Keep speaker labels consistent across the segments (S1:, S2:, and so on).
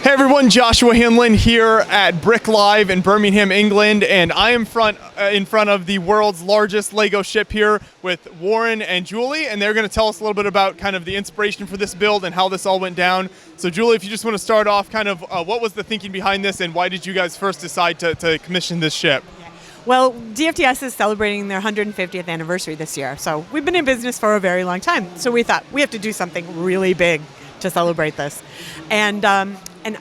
S1: Hey everyone, Joshua Hanlon here at Brick Live in Birmingham, England, and I am in front of the world's largest Lego ship here with Warren and Julie, and they're going to tell us a little bit about kind of the inspiration for this build and how this all went down. So Julie, if you just want to start off, kind of what was the thinking behind this, and why did you guys first decide to commission this ship?
S2: Well, DFDS is celebrating their 150th anniversary this year, so we've been in business for a very long time. So we thought we have to do something really big to celebrate this, and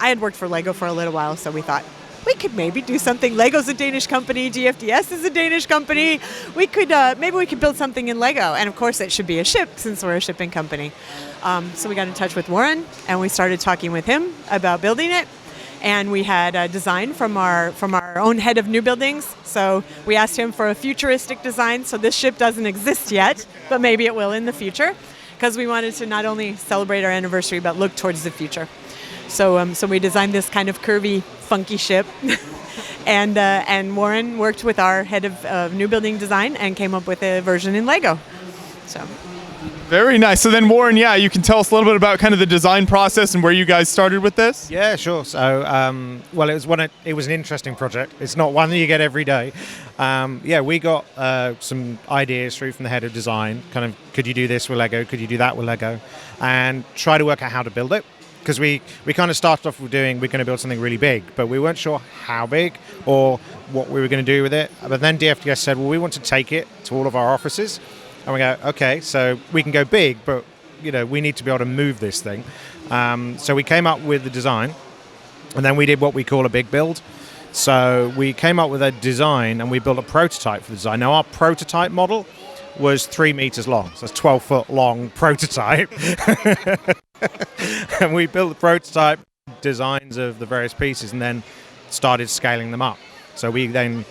S2: I had worked for Lego for a little while, so we thought we could maybe do something. Lego's a Danish company, DFDS is a Danish company. We could maybe we could build something in Lego, and of course it should be a ship since we're a shipping company. So we got in touch with Warren, and we started talking with him about building it. And we had a design from our own head of new buildings. So we asked him for a futuristic design. So this ship doesn't exist yet, but maybe it will in the future, because we wanted to not only celebrate our anniversary but look towards the future. So we designed this kind of curvy, funky ship, and Warren worked with our head of new building design and came up with a version in Lego. So.
S1: Very nice. So then, Warren, yeah, you can tell us a little bit about kind of the design process and where you guys started with this?
S3: Yeah, sure. So, well, it was an interesting project. It's not one that you get every day. We got some ideas through from the head of design, kind of, could you do this with Lego? Could you do that with Lego? And try to work out how to build it. Because we kind of started off with we're going to build something really big, but we weren't sure how big or what we were going to do with it. But then DFDS said, well, we want to take it to all of our offices. And we go, okay, so we can go big, but we need to be able to move this thing. So we came up with the design, and then we did what we call a big build. So we came up with a design, and we built a prototype for the design. Now, our prototype model was 3 meters long, so it's 12-foot long prototype. And we built the prototype designs of the various pieces, and then started scaling them up. So we then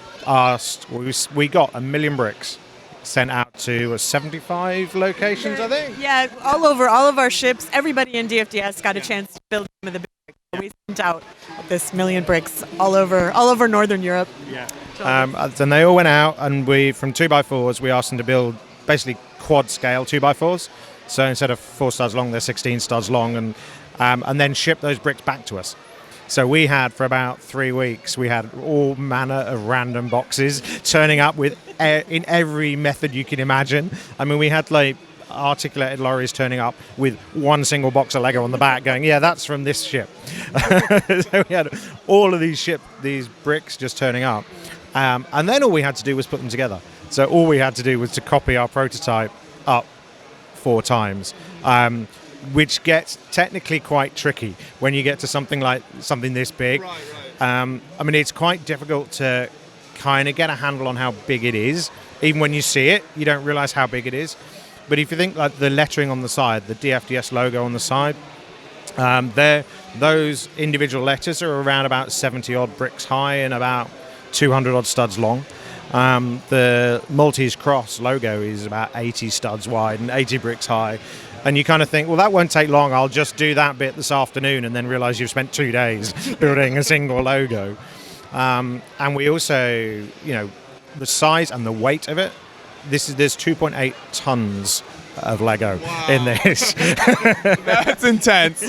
S3: we got 1 million bricks sent out to 75 locations, I think.
S2: Yeah, all over all of our ships. Everybody in DFDS got a chance to build some of the big bricks. We sent out this 1 million bricks all over Northern Europe.
S3: Yeah. And they all went out, and from 2x4s, we asked them to build basically quad scale 2x4s. So instead of 4 studs long, they're 16 studs long, and then ship those bricks back to us. So we had, for about 3 weeks, we had all manner of random boxes turning up with in every method you can imagine. I mean, we had like articulated lorries turning up with one single box of Lego on the back going, yeah, that's from this ship. So we had all of these bricks just turning up. And then all we had to do was put them together. So all we had to do was to copy our prototype up 4 times. Which gets technically quite tricky when you get to something this big.
S1: Right.
S3: I mean, it's quite difficult to kind of get a handle on how big it is. Even when you see it, you don't realize how big it is. But if you think like the lettering on the side, the DFDS logo on the side, those individual letters are around about 70 odd bricks high and about 200 odd studs long. The Maltese Cross logo is about 80 studs wide and 80 bricks high. And you kind of think, well, that won't take long. I'll just do that bit this afternoon, and then realize you've spent 2 days building a single logo. And we also, the size and the weight of it, there's 2.8 tons of Lego in this.
S1: That's intense.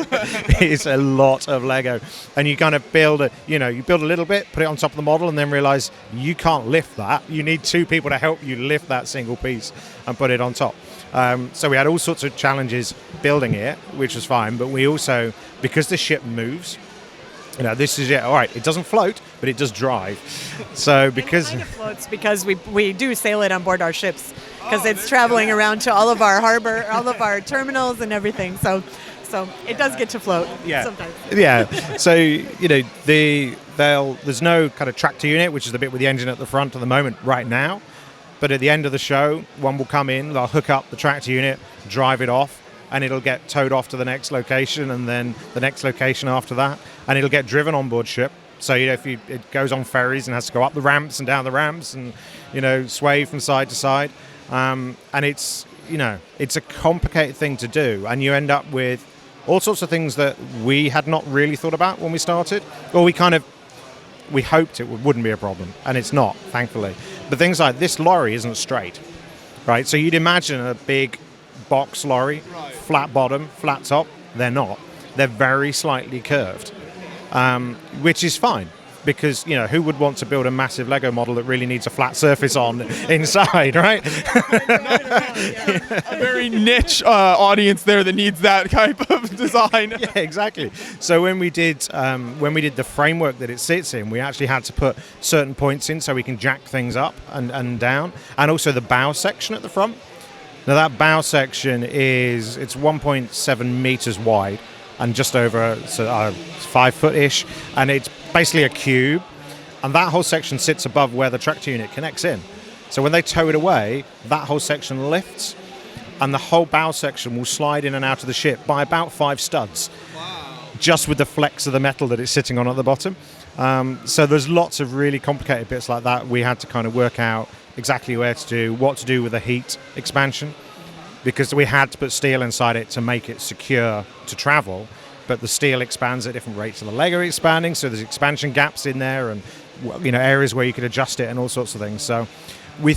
S3: It's a lot of Lego. And you kind of build a little bit, put it on top of the model, and then realize you can't lift that. You need 2 people to help you lift that single piece and put it on top. So we had all sorts of challenges building it, which was fine. But we also, because the ship moves, this is it. All right, it doesn't float, but it does drive. So because
S2: it kind of floats because we do sail it on board our ships because it's traveling around to all of our harbor, all of our terminals and everything. So it does get to float sometimes.
S3: Yeah. So there's no kind of tractor unit, which is the bit with the engine at the front at the moment right now. But at the end of the show, one will come in, they'll hook up the tractor unit, drive it off, and it'll get towed off to the next location, and then the next location after that, and it'll get driven on board ship. So it goes on ferries and has to go up the ramps and down the ramps, and sway from side to side. And it's a complicated thing to do, and you end up with all sorts of things that we had not really thought about when we started, or we hoped it wouldn't be a problem, and it's not, thankfully. But things like this lorry isn't straight, right? So you'd imagine a big box lorry, flat bottom, flat top. They're not. They're very slightly curved. which is fine. Because, you know, who would want to build a massive Lego model that really needs a flat surface on inside, right?
S1: A very niche audience there that needs that type of design.
S3: Yeah, exactly. So when we did the framework that it sits in, we actually had to put certain points in so we can jack things up and down, and also the bow section at the front. Now that bow section it's 1.7 meters wide and just over 5 foot-ish, and it's basically a cube, and that whole section sits above where the tractor unit connects in. So when they tow it away, that whole section lifts, and the whole bow section will slide in and out of the ship by about 5 studs. Wow. Just with the flex of the metal that it's sitting on at the bottom. So there's lots of really complicated bits like that. We had to kind of work out exactly what to do with the heat expansion, because we had to put steel inside it to make it secure to travel. But the steel expands at different rates of the Lego expanding, so there's expansion gaps in there, and areas where you could adjust it and all sorts of things. So we're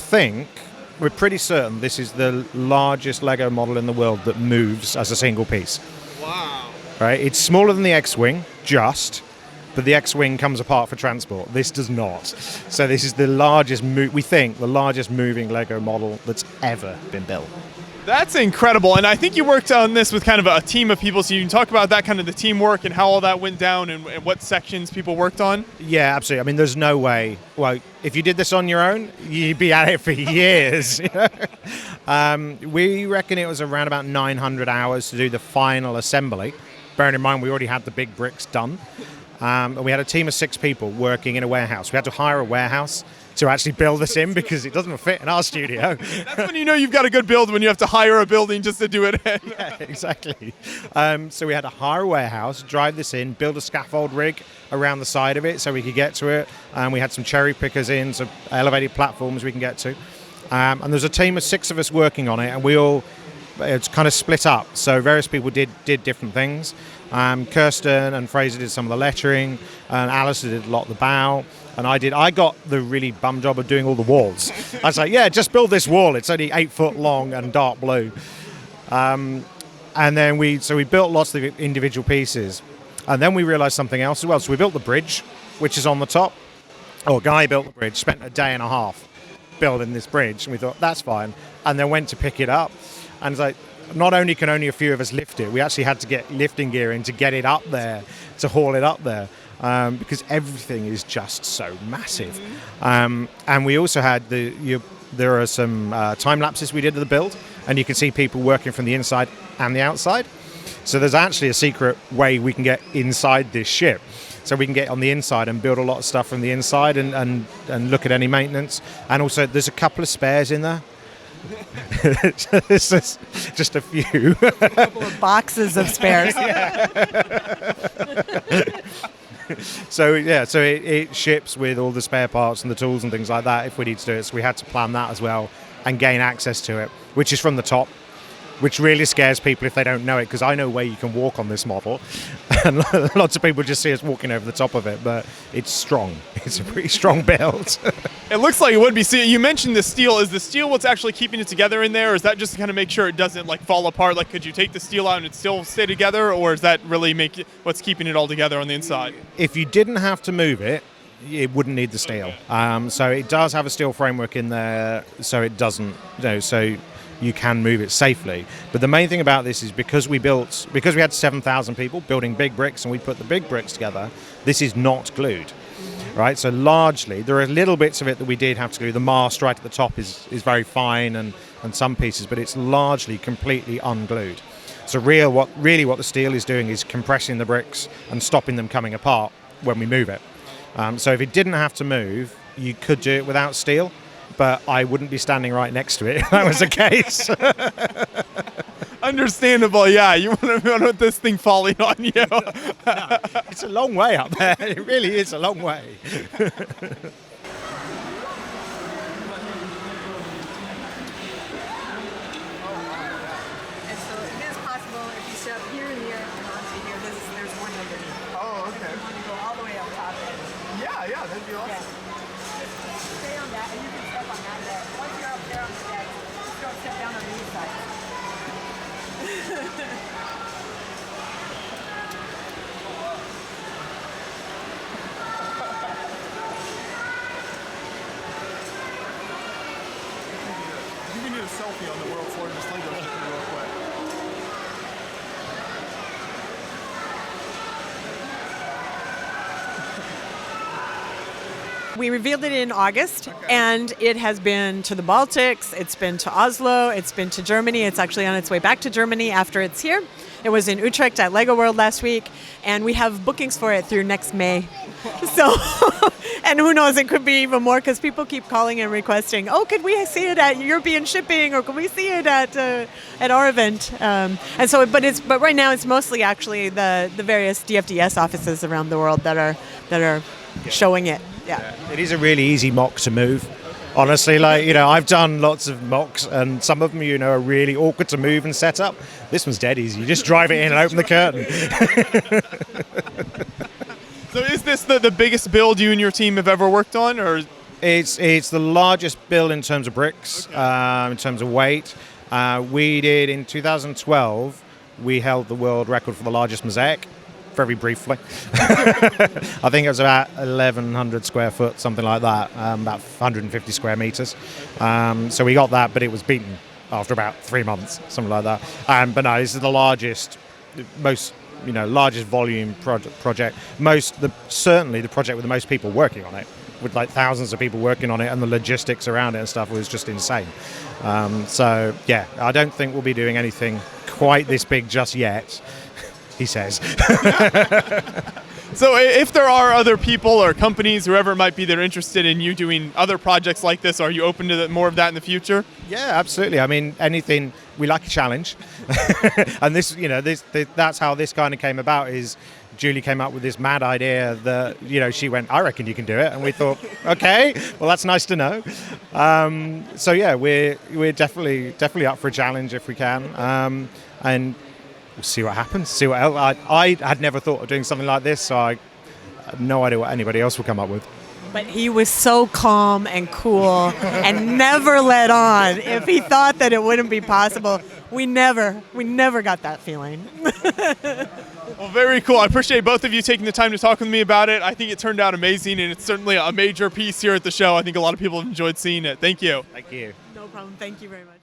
S3: pretty certain this is the largest Lego model in the world that moves as a single piece.
S1: Wow.
S3: Right? It's smaller than the X-Wing, but the X-Wing comes apart for transport. This does not. So this is the largest, the largest moving Lego model that's ever been built.
S1: That's incredible, and I think you worked on this with kind of a team of people, so you can talk about that, kind of the teamwork and how all that went down and what sections people worked on?
S3: Yeah, absolutely. I mean, there's no way. Well, if you did this on your own, you'd be at it for years. We reckon it was around about 900 hours to do the final assembly. Bearing in mind, we already had the big bricks done. And we had a team of 6 people working in a warehouse. We had to hire a warehouse to actually build this in because it doesn't fit in our studio.
S1: That's when you know you've got a good build, when you have to hire a building just to do it in.
S3: Yeah, exactly. So we had to hire a warehouse, drive this in, build a scaffold rig around the side of it so we could get to it. And we had some cherry pickers in, some elevated platforms we can get to. And there's a team of 6 of us working on it, and it's kind of split up. So various people did different things. Kirsten and Fraser did some of the lettering, and Alistair did a lot of the bow, and I got the really bum job of doing all the walls. I was like, yeah, just build this wall. It's only 8 foot long and dark blue. And then we built lots of individual pieces, and then we realized something else as well. So we built the bridge, which is on the top. Guy built the bridge, spent a day and a half building this bridge, and we thought that's fine, and then went to pick it up, and it's like, not only can only a few of us lift it, we actually had to get lifting gear in to get it up there, to haul it up there, because everything is just so massive. And we also had there are some time lapses we did of the build, and you can see people working from the inside and the outside. So there's actually a secret way we can get inside this ship. So we can get on the inside and build a lot of stuff from the inside and look at any maintenance. And also there's a couple of spares in there. This is just a few.
S2: A couple of boxes of spares.
S3: So it ships with all the spare parts and the tools and things like that if we need to do it. So we had to plan that as well and gain access to it, which is from the top, which really scares people if they don't know it, because I know where you can walk on this model, and lots of people just see us walking over the top of it, but it's strong. It's a pretty strong build.
S1: It looks like it would be. So you mentioned the steel. Is the steel what's actually keeping it together in there, or is that just to kind of make sure it doesn't like fall apart? Like, could you take the steel out and it still stay together, or is that really what's keeping it all together on the inside?
S3: If you didn't have to move it, it wouldn't need the steel. So it does have a steel framework in there, so it doesn't, so you can move it safely. But the main thing about this is because we had 7,000 people building big bricks and we put the big bricks together, this is not glued, right? So largely, there are little bits of it that we did have to glue. The mast right at the top is very fine and some pieces, but it's largely completely unglued. So really what the steel is doing is compressing the bricks and stopping them coming apart when we move it. So if it didn't have to move, you could do it without steel, but I wouldn't be standing right next to it if that was the case.
S1: Understandable, yeah. You want to want this thing falling on you.
S3: No, it's a long way up there. It really is a long way.
S1: a selfie on the world's largest Lego ship real quick.
S2: We revealed it in August, and it has been to the Baltics, it's been to Oslo, it's been to Germany. It's actually on its way back to Germany after it's here. It was in Utrecht at Lego World last week, and we have bookings for it through next May. So, and who knows, it could be even more because people keep calling and requesting, oh, could we see it at European Shipping, or could we see it at our event? And so, but right now it's mostly actually the various DFDS offices around the world that are showing it. Yeah.
S3: It is a really easy mock to move. Honestly, I've done lots of mocks, and some of them, are really awkward to move and set up. This one's dead easy. You just drive it in and open the curtain.
S1: So is this the biggest build you and your team have ever worked on, or?
S3: It's the largest build in terms of bricks, in terms of weight. We did in 2012. We held the world record for the largest mosaic. Very briefly. I think it was about 1,100 square foot, something like that, about 150 square meters. So we got that, but it was beaten after about 3 months, something like that. But no, this is the largest, most, largest volume project. Certainly the project with the most people working on it, with like thousands of people working on it, and the logistics around it and stuff was just insane. So yeah, I don't think we'll be doing anything quite this big just yet. He says.
S1: So if there are other people or companies, whoever it might be, that are interested in you doing other projects like this, are you open to more of that in the future?
S3: Yeah, absolutely. I mean, anything, we like a challenge. And this, that's how this kind of came about. Is Julie came up with this mad idea that, she went, I reckon you can do it. And we thought, okay, well, that's nice to know. So yeah, we're definitely up for a challenge if we can. And we'll see what happens. See what else. I had never thought of doing something like this, so I have no idea what anybody else will come up with.
S2: But he was so calm and cool and never let on if he thought that it wouldn't be possible. We never got that feeling.
S1: Well, very cool. I appreciate both of you taking the time to talk with me about it. I think it turned out amazing, and it's certainly a major piece here at the show. I think a lot of people have enjoyed seeing it. Thank you.
S3: Thank you.
S2: No problem. Thank you very much.